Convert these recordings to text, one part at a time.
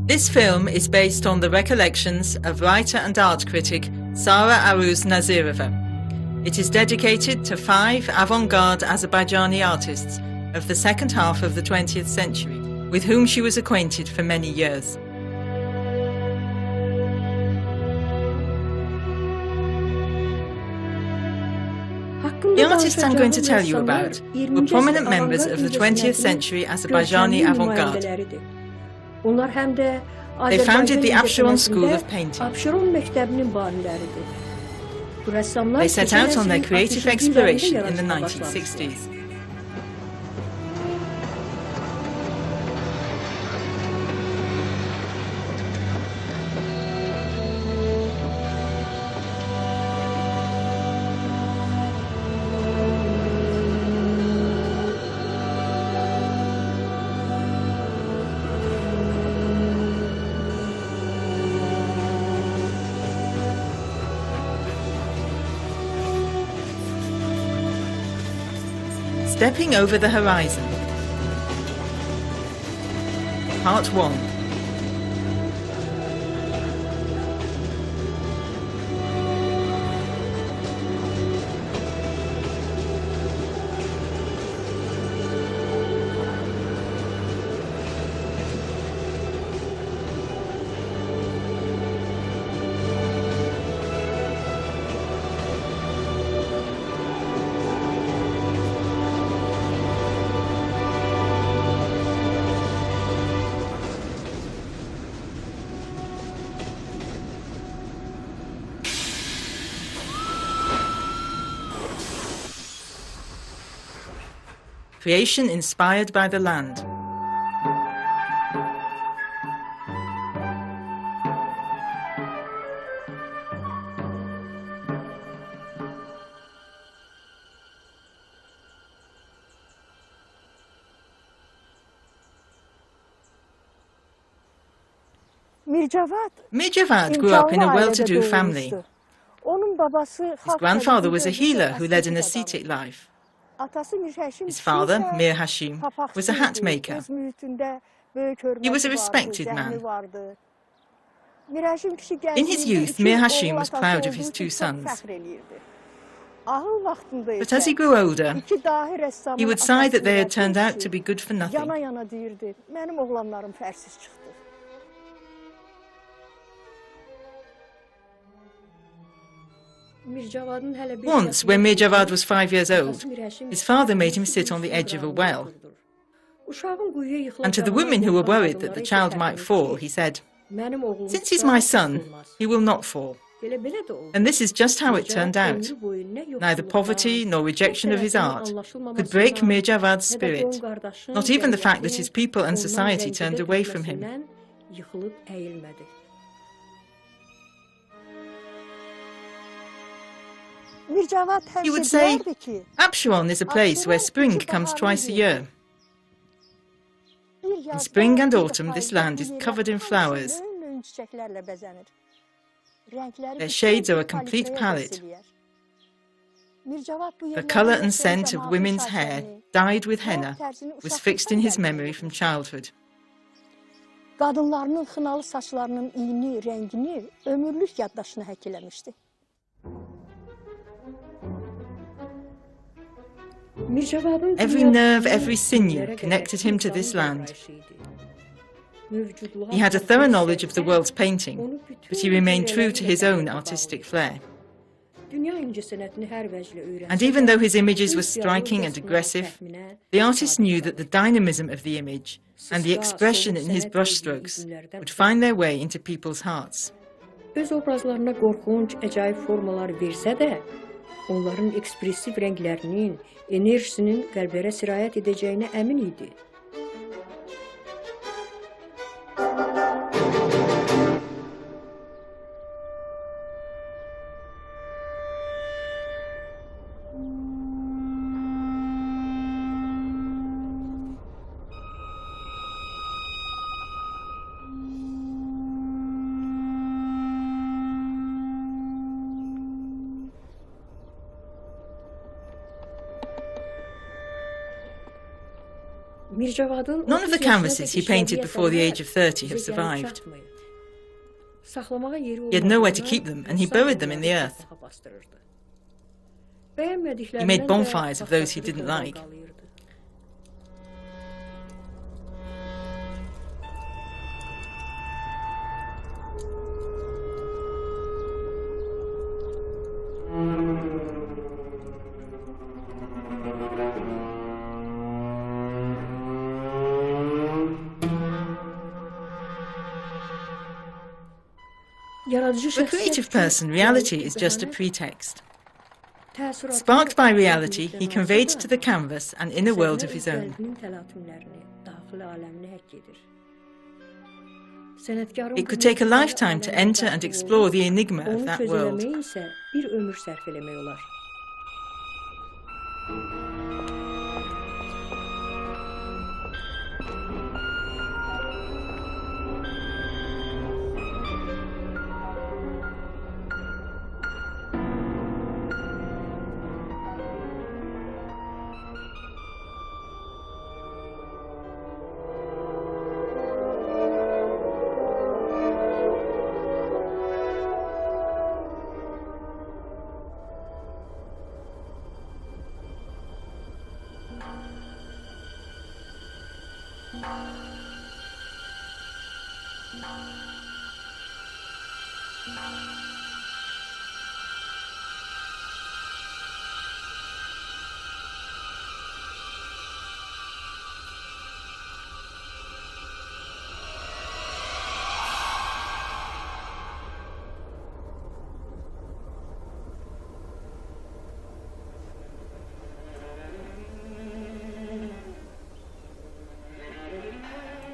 This film is based on the recollections of writer and art critic Sara Nazirova. It is dedicated to 5 avant-garde Azerbaijani artists of the second half of the 20th century, with whom she was acquainted for many years. The artists I'm going to tell you about were prominent members of the 20th century Azerbaijani avant-garde. They founded the Absheron School of Painting. They set out on their creative exploration in the 1960s. Stepping over the horizon. Part 1. Creation inspired by the land. Mir Javad grew up in a well-to-do family. His grandfather was a healer who led an ascetic life. His father, Mir Javad, was a hat maker. He was a respected man. In his youth, Mir Javad was proud of his 2 sons. But as he grew older, he would sigh that they had turned out to be good for nothing. Once, when Mir Javad was 5 years old, his father made him sit on the edge of a well. And to the women who were worried that the child might fall, he said, "Since he's my son, he will not fall." And this is just how it turned out. Neither poverty nor rejection of his art could break Mir Javad's spirit, not even the fact that his people and society turned away from him. He would say, "Absheron is a place where spring comes twice a year. In spring and autumn, this land is covered in flowers. Their shades are a complete palette. The colour and scent of women's hair, dyed with henna, was fixed in his memory from childhood." Qadınlarının xınalı saçlarının iyini, rəngini ömürlük yaddaşına həkk eləmişdi. Every nerve, every sinew connected him to this land. He had a thorough knowledge of the world's painting, but he remained true to his own artistic flair. And even though his images were striking and aggressive, the artist knew that the dynamism of the image and the expression in his brushstrokes would find their way into people's hearts. Öz obrazlarına qorxunc, əcaib formalar versə də, onların ekspresiv rənglərinin, enerjisinin qəlblərə sirayət edəcəyinə əmin idi. None of the canvases he painted before the age of 30 have survived. He had nowhere to keep them, and he buried them in the earth. He made bonfires of those he didn't like. For a creative person, reality is just a pretext. Sparked by reality, he conveyed to the canvas an inner world of his own. It could take a lifetime to enter and explore the enigma of that world.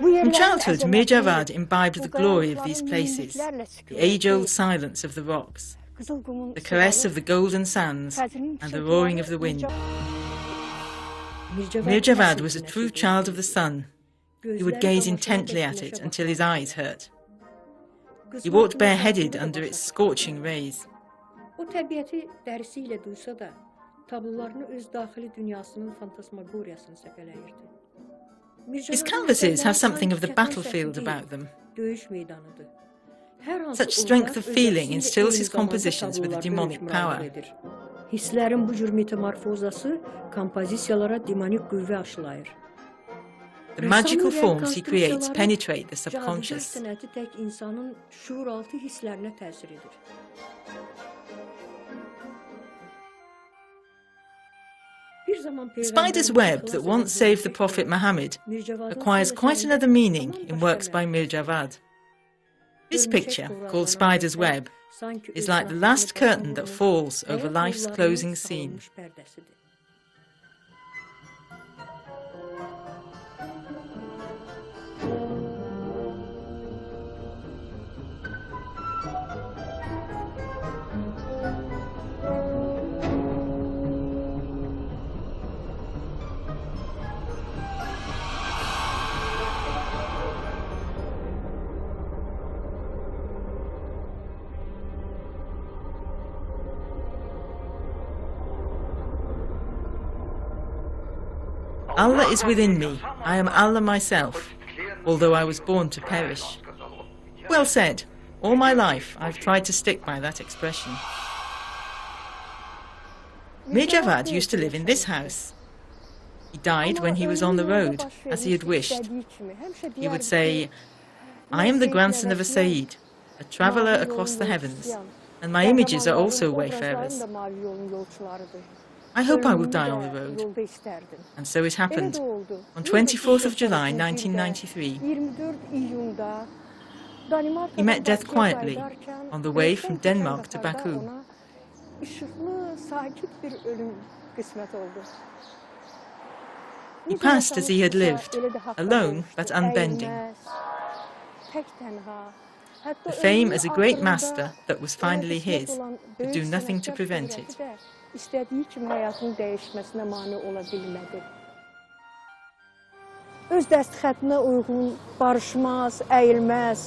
From childhood, Mir Javad imbibed the glory of these places, the age-old silence of the rocks, the caress of the golden sands, and the roaring of the wind. Mir Javad was a true child of the sun. He would gaze intently at it until his eyes hurt. He walked bareheaded under its scorching rays. His canvases have something of the battlefield about them. Such strength of feeling instills his compositions with a demonic power. The magical forms he creates penetrate the subconscious. The spider's web that once saved the Prophet Muhammad acquires quite another meaning in works by Mir Javad. This picture, called Spider's Web, is like the last curtain that falls over life's closing scene. Allah is within me, I am Allah myself, although I was born to perish. Well said. All my life I've tried to stick by that expression. Mir Javad used to live in this house. He died when he was on the road, as he had wished. He would say, I am the grandson of a Sayyid, a traveller across the heavens, and my images are also wayfarers. I hope I will die on the road. And so it happened. On 24th of July 1993, he met death quietly on the way from Denmark to Baku. He passed as he had lived, alone but unbending. The fame as a great master that was finally his could do nothing to prevent it. İstədiyi kimi həyatının dəyişməsinə mane ola bilmədi. Öz dəstxətinə uyğun barışmaz, əyilməz,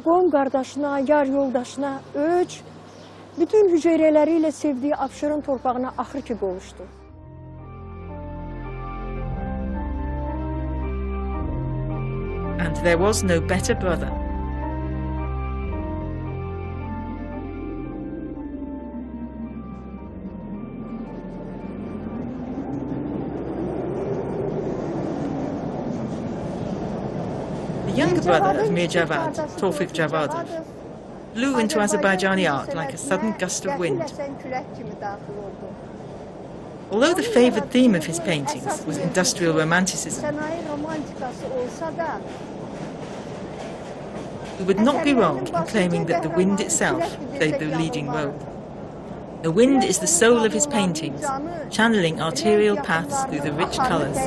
qonum qardaşına, yar yoldaşına öc, bütün hüceyrələri ilə sevdiyi Absheron torpağına axır ki qovuşdu. And there was no better brother. The younger brother of Mir Javad, Tofig Javadov, blew into Azerbaijani art like a sudden gust of wind. Although the favoured theme of his paintings was industrial romanticism, we would not be wrong in claiming that the wind itself played the leading role. The wind is the soul of his paintings, channeling arterial paths through the rich colours.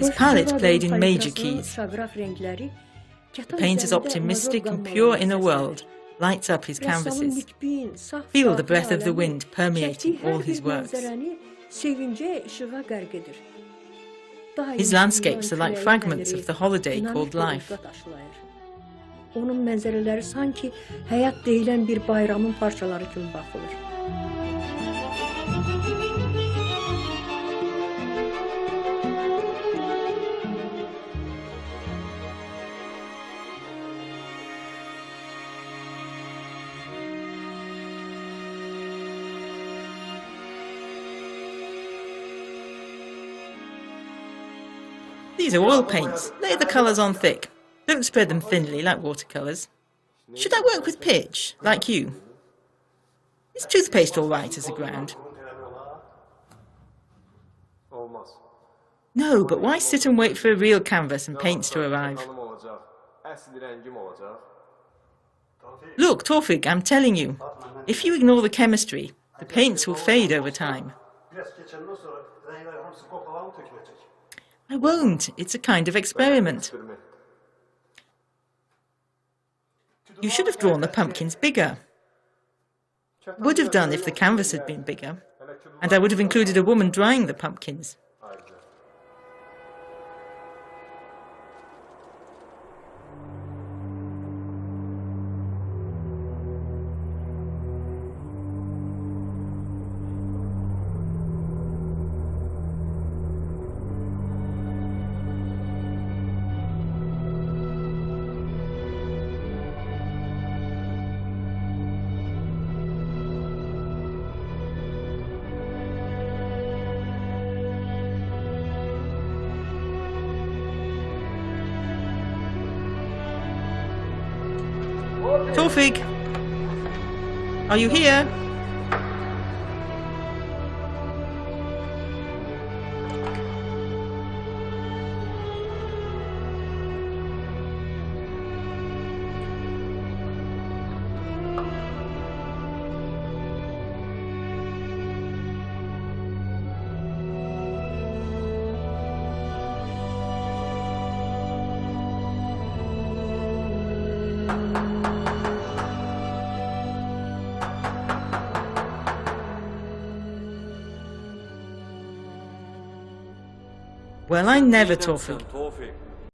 His palette played in major keys. The painter's optimistic and pure inner world lights up his canvases. Feel the breath of the wind permeating all his works. His landscapes are like fragments of the holiday called life. Onun mənzərələri sanki həyat deyilən bir bayramın parçaları kimi baxılır. These are oil paints. Lay the colours on thick. Don't spread them thinly like watercolours. Should I work with pitch, like you? Is toothpaste all right as a ground? No, but why sit and wait for a real canvas and paints to arrive? Look, Tofig, I'm telling you, if you ignore the chemistry, the paints will fade over time. I won't. It's a kind of experiment. You should have drawn the pumpkins bigger. Would have done if the canvas had been bigger, and I would have included a woman drying the pumpkins. Tofig, are you here? Well, I never, Tofig.